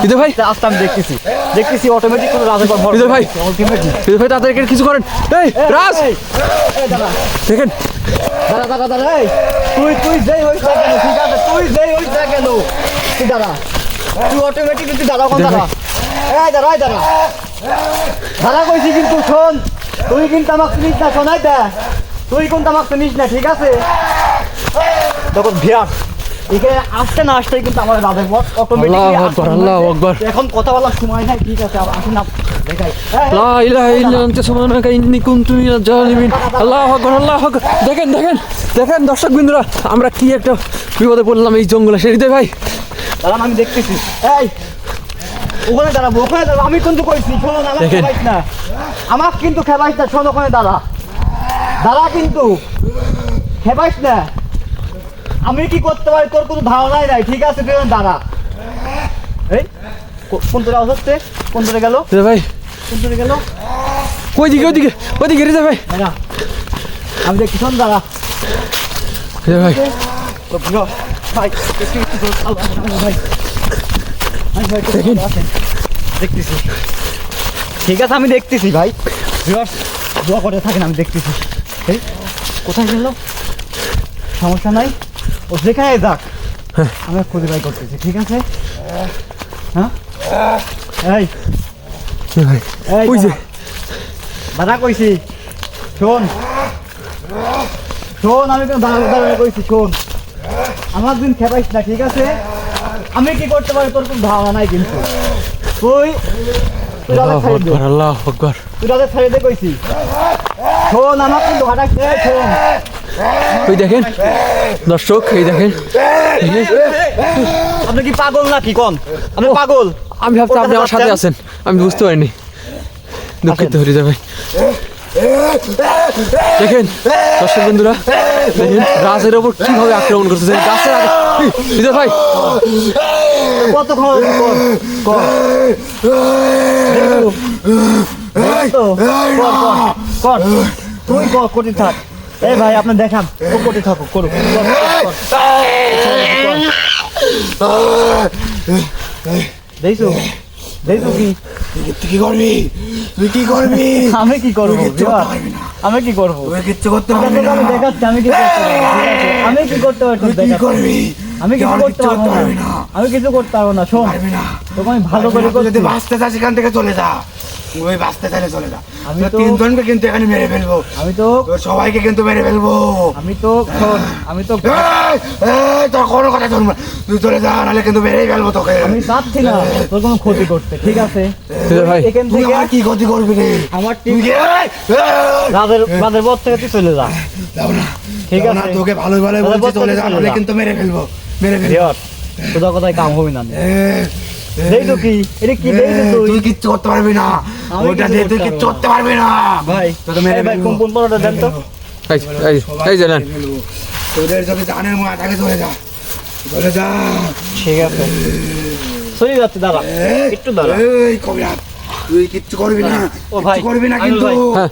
হৃদয় ভাই আস্তে আমি দেখতেছি অটোমেটিক কোনো রাজের পর হৃদয় ভাই হৃদয় ভাই তাড়াতাড়ি কিছু করেন। এই রাজ দেখেন দাঁড়া এই তুই যেই হইস না কেন ঠিক আছে তুই যেই হইস না কেন তুই দাঁড়া তুই অটোমেটিক তুই দাঁড়া কোন দাঁড়া এই দাঁড়া কইছি কিন্তু শোন তুই কিন্তু আমাকে চিনিস না শোনাই দে তুই কিন্তু আমাকে চিনিস না ঠিক আছে তখন ভিয়ার এখানে আসতে না আসতেই কিন্তু আমার রাধের পর আল্লাহু আকবার এখন কথা বলার সময় নাই ঠিক আছে আসেন না দেখাই লা ইলাহা ইল্লা আনতা সুবহানাকা ইন্নী কুনতু মিনাজ জালিমিন। আল্লাহু আকবার। দেখেন দর্শক বিন্দুরা আমরা কি একটা বিপদে পড়লাম এই জঙ্গলে। হৃদয় ভাই দাঁড়ান আমি দেখতেছি এই ওখানে দাঁড়াবো আমি কিন্তু কইছি শোনো না আমাকে খেলাইস না আমাকে কিন্তু খেলাইস না শোনো ওখানে দাঁড়া কিন্তু খেলাইস না আমি কি করতে পারি তোর কোনো ধারণাই নাই ঠিক আছে তুই দাঁড়া এই কোন তোরা হচ্ছে কোন তোরে গেল হৃদয় ভাই কোন তোরে গেল ওইদিকে হৃদয় ভাই দাঁড়া আমি দেখছি শোন দাঁড়া হৃদয় ভাই ভাই দেখতেছি ঠিক আছে আমি দেখতেছি ভাই দোয়া করে থাকেন আমি দেখতেছি এই কোথায় গেল সমস্যা নাই ও যেখানে যাক আমি খুঁজে বাই করতেছি ঠিক আছে হ্যাঁ এই ওই যে দাদা কইছি শোন আমি কিন্তু দাদা কইছি শোন আমার দিন খেপাইস না ঠিক আছে আমি কি করতে পারি তোর কোনো ধারণা নাই কিন্তু তুই আল্লাহু আকবার তুই রাজা ছাড়িয়ে দে কইছি শোন আমার কিন্তু হঠাৎ শোন ওই দেখেন দর্শক এই দেখেন আপনি কি পাগল নাকি কোন আপনি পাগল আমি ভাবছি আপনি আমার সাথে আছেন আমি বুঝতে পারিনি দুঃখিত হৃদয় ভাই দেখেন দর্শক বন্ধুরা দেখেন রাজের ওপর কিভাবে আক্রমণ করতেছে গাছের হৃদয় ভাই কত তুই কোটি থাক এই ভাই আপনি দেখান কোটি থাকুক করুক দেখছো কি কি করবি তুই কি করবি আমি কি করবো কিচ্ছু করতে পারবি না আমি দেখাচ্ছি আমি কি করতে পারবো কি করবি আমি কিছু করতে পারবো না আমি কিছু করতে পারবো না শোন তোকে আমি ভালো করে যদি বাঁচতে চাস এখান থেকে চলে যা ওই বাঁচতে চাইলে চলে যা আমি তো তিনজনকে কিন্তু এখানে মেরে ফেলবো আমি তো সবাইকে কিন্তু মেরে ফেলবো আমি তো তোর কোনো কথা শুনবো না তুই চলে যা নাহলে কিন্তু মেরেই ফেলবো তোকে আমি চাচ্ছি না তোর কোনো ক্ষতি করতে ঠিক আছে ভাই এখান তুই থেকে আমার কি ক্ষতি করবি রে আমার রাজের পথ থেকে তুই চলে যা ঠিক আছে তোকে ভালো বলছি চলে যা নাহলে কিন্তু মেরে ফেলবো তোদের কথায় কাম হবে না দেখছো কি এটা কি দেখছো তুই কিচ্ছু করতে পারবি না ওটা দিয়ে তুই কিচ্ছু করতে পারবি না ভাই তোকে মেরে ভাই ফেলবো কোন পরোটা দেন তো এই জানেন তোদের যদি জানের মায়া থাকে চলে যা ঠিক আছে চলে যাচ্ছে দাঁড়া একটু দাঁড়া এই কবিরাজ তুই কিচ্ছু করবি না ও ভাই করবি না কিন্তু হ্যাঁ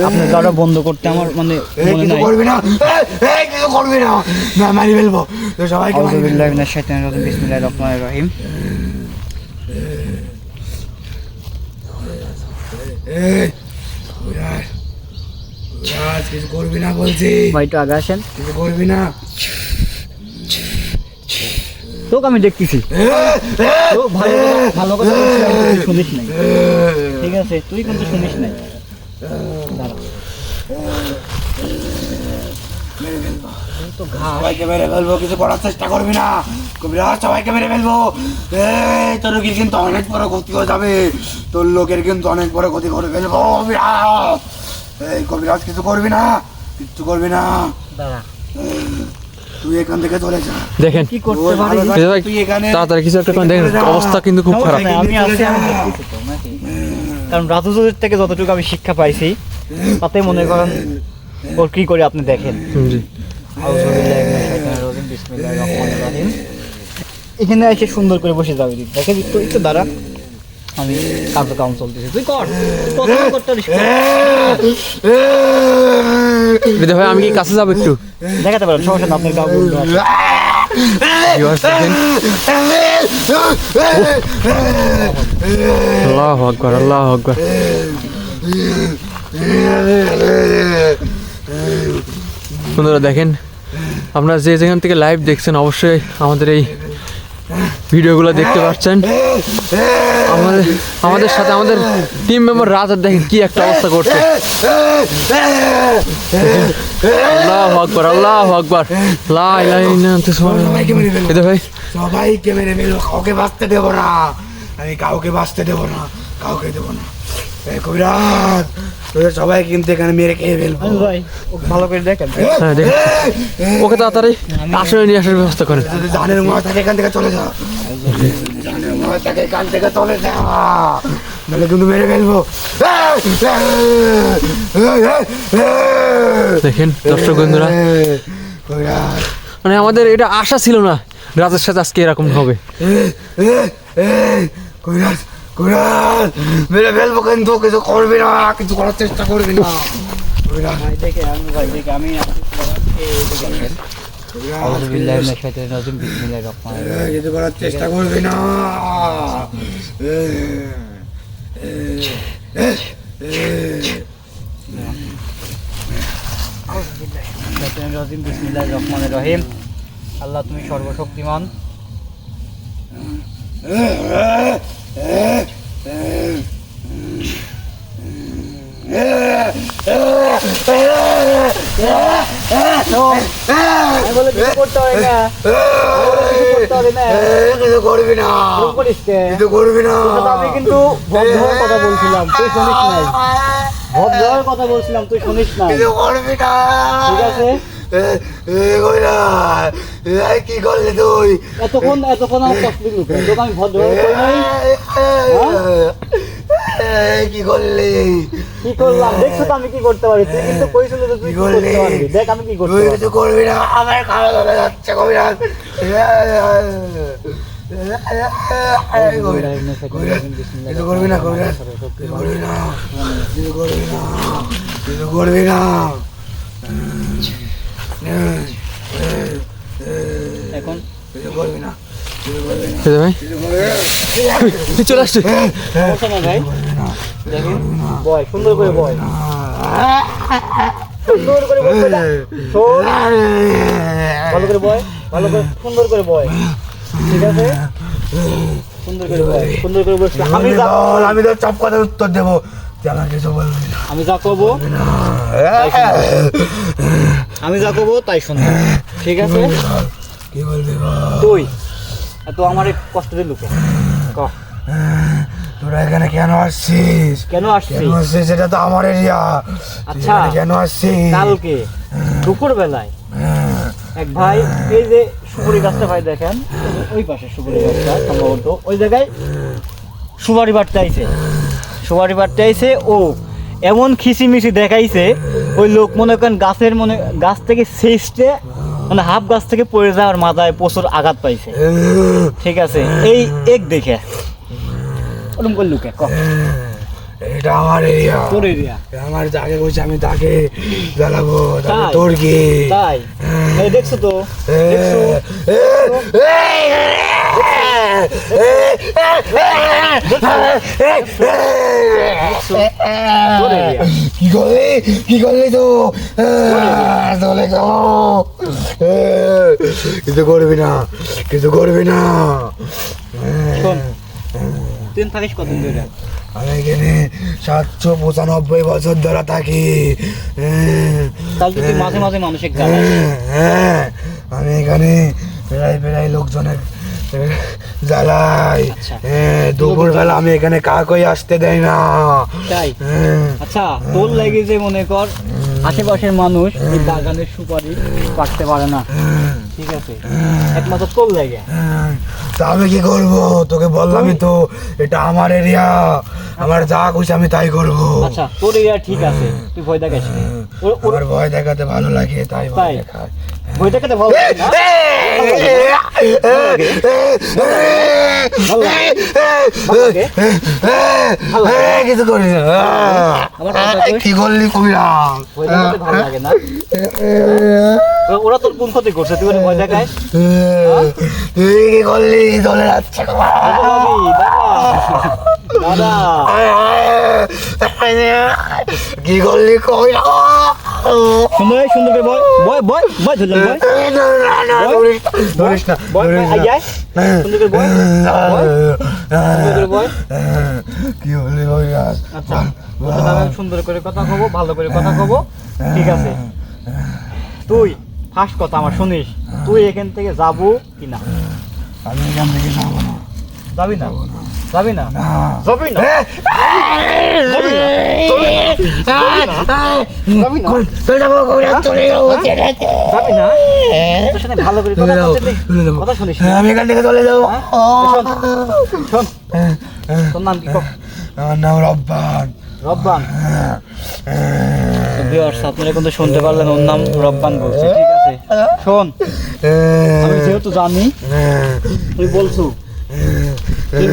আপনি গাড়ি বন্ধ করতে আমার মানে মনে কিছু নাই করবি না কিছু করবি না না মারি ফেলবো সবাইকে আউযু বিল্লাহি মিনাশ শাইতানির রাজিম বিসমিল্লাহির রহমানির রহিম কিছু করবি না বলছি ভাই একটু আগে আসেন কিছু করবি না তোকে আমি দেখতেছি তো ভালো কথা শুনিস নাই ঠিক আছে তুই কিন্তু শুনিস নাই দাঁড়া সবাইকে মেরে ফেলবো কিছু করার চেষ্টা করবি না কবিরাজ সবাইকে মেরে ফেলবো তোর রোগীর কিন্তু অনেক বড় ক্ষতি হয়ে যাবে তোর লোকের কিন্তু অনেক বড় ক্ষতি করে ফেলবো কবিরাজ এই কবিরাজ কিছু করবি না কিচ্ছু করবি না দাঁড়া তুই এখান থেকে চলে যা দেখেন কি করতে পারি তুই এখানে তাড়াতাড়ি কিছু একটা করে দেখেন অবস্থা কিন্তু খুব খারাপ আমি আছি আমি দেখতেছি তো নাকি কারণ রাজুজুদের থেকে যতটুকু আমি শিক্ষা পাইছি তাতে মনে করেন ওর কি করে আপনি দেখেন জি আউযু বিল্লাহি মিনাশ শাইতানির রাজিম বিসমিল্লাহির রহমানির রহিম এখানে এসে সুন্দর করে বসে যাবে দেখেন একটু দাঁড়া আমি কাম চলতেছে তুই কর কত করতে পারিস হৃদয় ভাই আমি কি কাছে যাবো একটু দেখাতে পারেন সমস্যা না আপনার কাউ ভিউয়ার্স দেখেন, আল্লাহু আকবার, আল্লাহু আকবার। বন্ধুরা দেখেন, আপনারা যে যেখান থেকে লাইভ দেখছেন অবশ্যই আমাদের এই ভিডিওগুলো দেখতে পাচ্ছেন। আমাদের সাথে আমাদের টিম মেম্বার রাজার দেখেন কি একটা অবস্থা করছে। আল্লাহু আকবার, আল্লাহু আকবার, লা ইলাহা ইল্লা আনতা সুবহানাক। এটা ভাই সবাইকে মেরে ফেলবো, কাউকে বাঁচতে দেবো না, আমি কাউকে বাঁচতে দেবো না, কাউকে দেবো না। এই কবিরাজ, তোদের সবাই কিন্তু এখানে মেরে খেয়ে ফেলবো। ভাই ওকে ভালো করে দেখেন। হ্যাঁ দেখেন, ওকে তাড়াতাড়ি আসলে নিয়ে আসার ব্যবস্থা করেন। যদি জানের মনে থাকে এখান থেকে চলে যা, জানের মনে থাকে এখান থেকে চলে যা, নাহলে কিন্তু মেরে ফেলবো। দেখেন দর্শক বন্ধুরা, কবিরাজ, মানে আমাদের এটা আশা ছিল না রাজের সাথে আজকে এরকম হবে। কবিরাজ, কবিরাজ, মেরে ফেলবো কিন্তু কিছু করবি না, কিছু করার চেষ্টা করবি না। কবিরাজ, ভাই দেখে আমি ভাই দেখে আমি আউযু বিল্লাহি মিনাশ শাইতানির রাজিম, বিসমিল্লাহির রহমানির রহিম। কিছু করার চেষ্টা করবি না। শাইতানির রাজিম, বিসমিল্লাহির রহমানির রহিম। আল্লাহ তুমি সর্বশক্তিমান। আমি বলে কিছু করতে হবে না, কিছু করতে হবে না। কিছু করবি না, এরকম করিস কে? কিছু করবি না। আমি কিন্তু ভদ্র হওয়ার কথা বলছিলাম, তুই শুনিস নাই। ভদ্র হওয়ার কথা বলছিলাম, তুই শুনিস নাই। কিছু করবি না, ঠিক আছে? কি করলি তুই? এতক্ষণ আমার কষ্ট দিল, তোকে আমি ভদ্র হয়ে করি নাই। কি করলি? কি করলাম দেখছো তো আমি কি করতে পারি? তুই কিন্তু কইছিল যে তুই কি করতে পারবি, দেখ আমি কি করতে তুই পারি। কিছু করবি না, আমার খাওয়া ধরে যাচ্ছে কবিরাজ। কিছু করবি না কবিরাজ, কিছু করবি না, কিছু করবি না, কিছু করবি না। এখন কিছু করবি না, কিছু করবি না, ভাই কিছু করবি না। চলে আসছে। সমস্যা নাই ভাই, দেখেন বয় সুন্দর করে বয়, সুন্দর করে বয়, শোন ভালো করে বয়, ভালো করে সুন্দর করে বয়, ঠিক আছে? সুন্দর করে বয়, সুন্দর করে বসে আমি তো সব কথার উত্তর দেবো, তুই আমার কিছু বলবি না। আমি যা করবো আমি যা করবো তাই শুনবো, ঠিক আছে? কি বলবি বল? তুই তো আমার এই কষ্ট দিয়ে লুকে ক, তোরা এখানে কেন আসছিস? কেন আসছিস? কেন আসছিস? এটা তো আমার এরিয়া। আচ্ছা, কেন আসছিস? কালকে দুপুর বেলায় এক ভাই, এই যে সুপারি গাছটা ভাই দেখেন, ওই পাশে সুপারি গাছটা সম্ভবত ওই জায়গায় সুপারি বাড়তে আইছে, সুপারি বাড়তে আইছে। ও এমন খিচিমিচি দেখাইছে, ওই লোক মনে করেন গাছ থেকে শেষটে মানে হাফ গাছ থেকে পড়ে যাওয়ার মাথায় প্রচুর আঘাত পাইছে, ঠিক আছে? এই এক দেখে ওরকম করে লুকে ক, এটা আমার এরিয়া, তোর এরিয়া আমার যাকে কইছে আমি তাকে জ্বালাবো। তাই? তোর কি তাই? এই দেখছো তো, দেখছো? তোর এরিয়া। কি করলি তো? চলে গেল। কিছু করবি না, কিছু করবি না। শোন, তুই থাকিস কতদিন ধরে? আমি এখানে 795 বছর ধরে থাকি। তাহলে তুই মাঝে মাঝে মানুষের জ্বালাস। হ্যাঁ, আমি এখানে প্রায় লোকজনের জ্বালাই। আচ্ছা। দুপুর বেলা আমি এখানে কাকই আসতে দেয় না। তাই? আচ্ছা, তোর লাগে যে মনে কর আশেপাশের মানুষ এই বাগানের সুপারি কাটতে পারে না, ঠিক আছে? একমাত্র তোর লাগে। তা আমি কি করবো? তোকে বললামই তো, এটা আমার এরিয়া, আমার যা খুশি আমি তাই করবো। আচ্ছা, তোর এরিয়া ঠিক আছে, তুই ভয় দেখাস না। আমার ভয় দেখাতে ভালো লাগে, তাই ভয় তাই? দেখায়। ভয় দেখাতে ভালো লাগে না? ভালো লাগে? কিছু করিস না। আমার কথা কই? কি করলি কবিরাজ? ভয় দেখাতে ভালো লাগে না? ওরা তোর কোন ক্ষতি করছে তুই ওরে ভয় দেখায়? তুই কি করলি? চলে যাচ্ছে দাদা কি করলি কবিরাজ? সুন্দর সুন্দর করে বয় বয় বয় বয় ধরলাম বয় ধরিস না, বয় ধরিস আই না। যায় সুন্দর করে বয় বয় সুন্দর করে বয়। কি বললি কবিরাজ? আচ্ছা তোর সাথে আমি সুন্দর করে কথা কব, ভালো করে কথা কব, ঠিক আছে? তুই ফার্স্ট কথা আমার শুনিস, তুই এখান থেকে যাবো কি না? আমি এখান থেকে যাবো না। যাবি না? যাবি না? না। যাবি না? যাবি না? যাবি না? চলে যাবো কবিরাজ, চলে যাবো, ছেড়ে দে। যাবি না? তোর সাথে ভালো করে চলে কথা যাবো, বলতে দে। চলে যাবো। কথা শুনিস না? আমি এখান থেকে চলে যাবো। শোন, শোন, তোর নাম কি? আমার নাম রব্বান। রব্বান। ভিউয়ার্স আপনারা কিন্তু শুনতে পারলেন ওর নাম রব্বান বলছে, ঠিক আছে? শোন, আমি যেহেতু জানি তুই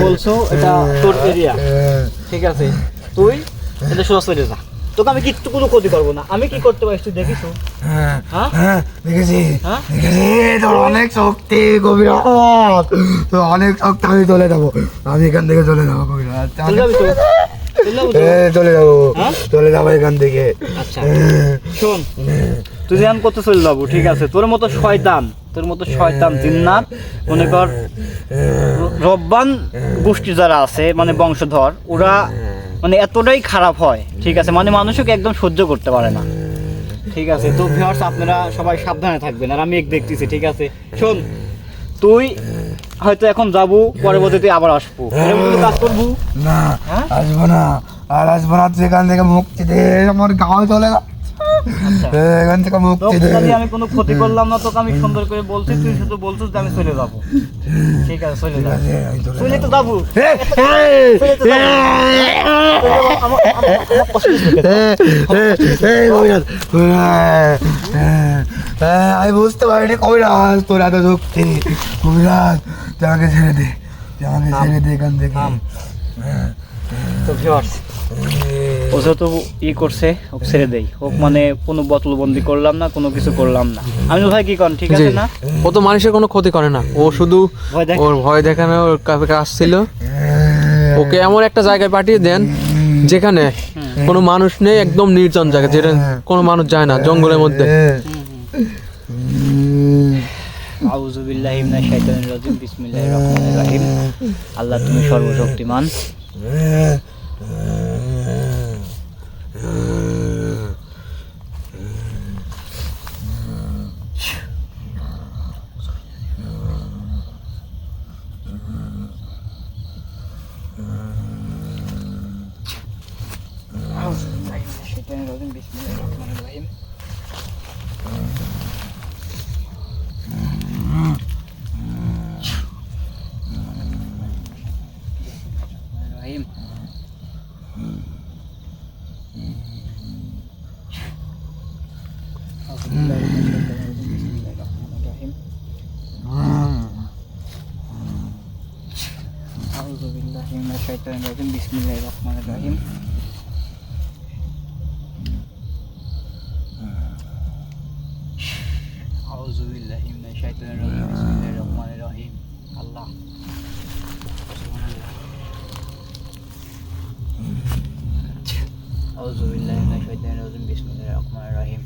বলছো এটা তোর এরিয়া, ঠিক আছে? তুই এটা সোজা চলে যা, তোকে আমি কিচ্ছু কোনো ক্ষতি করবো না। আমি কি করতে পারিস তুই দেখিস? হ্যাঁ? দেখেছি, হ্যাঁ? দেখেছি, তোর অনেক শক্তি কবিরাজ, তোর অনেক শক্তি। আমি চলে যাবো, আমি এখান থেকে চলে যাবো কবিরাজ। চলে যাবি তো? চলে যাবো তো? চলে যাবো, হ্যাঁ? চলে যাবো এখান থেকে। আচ্ছা শোন, তুই যেন করতে চলে যাবো, ঠিক আছে? তোর মতো শয়তান জিন্নাত মনে কর রব্বান গোষ্ঠী যারা আছে মানে বংশধর, ওরা মানে এতটাই খারাপ হয়, ঠিক আছে? মানে মানুষকে একদম সহ্য করতে পারে না, ঠিক আছে? তো ভিউয়ার্স আপনারা সবাই সাবধানে থাকবেন, আর আমি দেখতেছি, ঠিক আছে? শোন, তুই হয়তো এখন যাবো, পরবর্তীতে আবার আসবো, এরকম কোনো কাজ করবো না, হ্যাঁ? আসবো না, আর আসবো না। তুই এখান থেকে মুক্তি দে, আমার গাঁও চলে যা। এখান থেকে মুক্তি দে। তোকে আমি কোনো ক্ষতি করলাম না, তোকে আমি সুন্দর করে বলছি, তুই শুধু বলছিস যে আমি চলে যাবো, ঠিক আছে? চলে যাবো, চলে তো যাবো। আমি বুঝতে পারিনি কবিরাজ তোর এত শক্তি। কবিরাজ তুই আমাকে ছেড়ে দে, তুই আমাকে ছেড়ে দে এখান থেকে। তো ভিউয়ার্স ও যত ই করছে ওকে ছেড়ে দেই, হোক মানে কোনো বোতলবন্দি করলাম না, কোনো কিছু করলাম না। আমি ভাই কি করেন, ঠিক আছে না? ও তো মানুষের কোনো ক্ষতি করে না, ও শুধু ভয় দেখ। ওর ভয় দেখানোর কাজ ছিল। ওকে এমন একটা জায়গায় পাঠিয়ে দেন যেখানে কোনো মানুষ নেই, একদম নির্জন জায়গা, যেটা কোনো মানুষ যায় না, জঙ্গলের মধ্যে। আউযু বিল্লাহি মিনাশ শাইতানির রাজিম, বিসমিল্লাহির রহমানির রহিম। আল্লাহ তুমি সর্বশক্তিমান। আউযু বিল্লাহি মিনাশ শাইতানির রাজিম, বিসমিল্লাহির রহমানির রহিম। রহিম। আউযু বিল্লাহি মিনাশ শাইতানির রাজিম, বিসমিল্লাহির রহমানির রহিম। আউযু বিল্লাহি মিনাশ শাইতানির রাজিম, বিসমিল্লাহির রহমানির রহিম। আল্লাহ আউযু বিল্লাহি মিনাশ শাইতানির রাজিম, বিসমিল্লাহির রহমানির রহিম।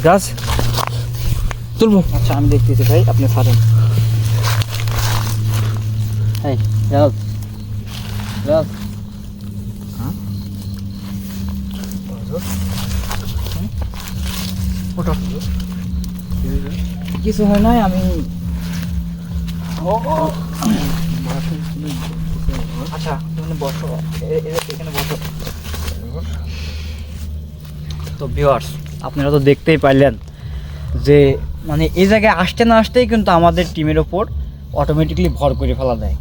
গাছ তুলবো। আচ্ছা আমি দেখতেছি ভাই, আপনি ছাড়েন। এই রাজ রাজ কিছু হয় নাই, আমি আচ্ছা তুমি বসো, এখানে বসো। তো ভিউয়ার্স আপনারা তো দেখতেই পাইলেন যে মানে এই জায়গায় আসতে না আসতেই কিন্তু আমাদের টিমের ওপর অটোমেটিকলি ভর করে ফেলা দেয়।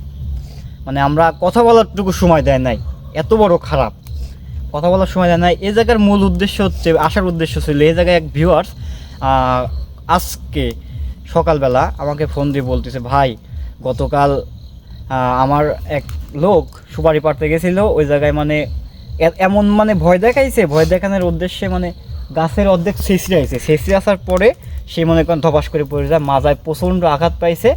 মানে আমরা কথা বলারটুকু সময় দেয় নাই, এত বড় খারাপ কথা বলার সময় দেয় নাই। এই জায়গার মূল উদ্দেশ্য হচ্ছে, আসার উদ্দেশ্য ছিল এই জায়গায় এক ভিউয়ার্স আজকে সকালবেলা আমাকে ফোন দিয়ে বলতেছে, ভাই গতকাল আমার এক লোক সুপারি পাড়তে গেছিলো, ওই জায়গায় মানে এমন মানে ভয় দেখাইছে, ভয় দেখানোর উদ্দেশ্যে মানে গাছের অর্ধেক ছেঁচড়ে আইছে, ছেঁচড়ে আসার পরে সে মনে করেন ধপাস করে পড়ে যায়, মাজায় প্রচণ্ড আঘাত পাইছে।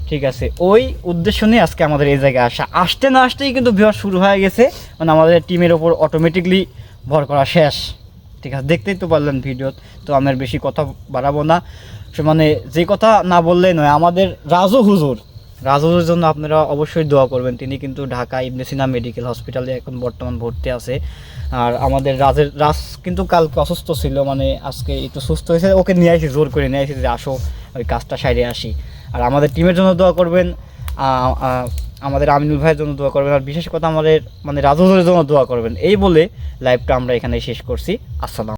ঠিক আছে, ওই উদ্দেশ্য নিয়ে আজকে আমাদের এই জায়গায় আসতে না আসতেই কিন্তু ভিউয়ার শুরু হয়ে গেছে, মানে আমাদের টিমের ওপর অটোমেটিকলি ভর করা শেষ। ঠিক আছে, দেখতেই তো পারলেন ভিডিও, তো আমার বেশি কথা বাড়াবো না। মানে যে কথা না বললেই নয়, আমাদের রাজুর জন্য আপনারা অবশ্যই দোয়া করবেন। তিনি কিন্তু ঢাকা ইবনে সিনা মেডিকেল হসপিটালে এখন বর্তমান ভর্তি আছে। আর আমাদের রাজ কিন্তু কালকে অসুস্থ ছিল, মানে আজকে একটু সুস্থ হয়েছে, ওকে নিয়ে আসি, জোর করে নিয়ে আসি যে আসো ওই কাজটা সাইডে আসি। আর আমাদের টিমের জন্য দোয়া করবেন, আমাদের আমিনুল ভাইয়ের জন্য দোয়া করবেন, আর বিশেষ কথা আমাদের মানে রাজুর জন্য দোয়া করবেন। এই বলে লাইভটা আমরা এখানে শেষ করছি। আসসালাম।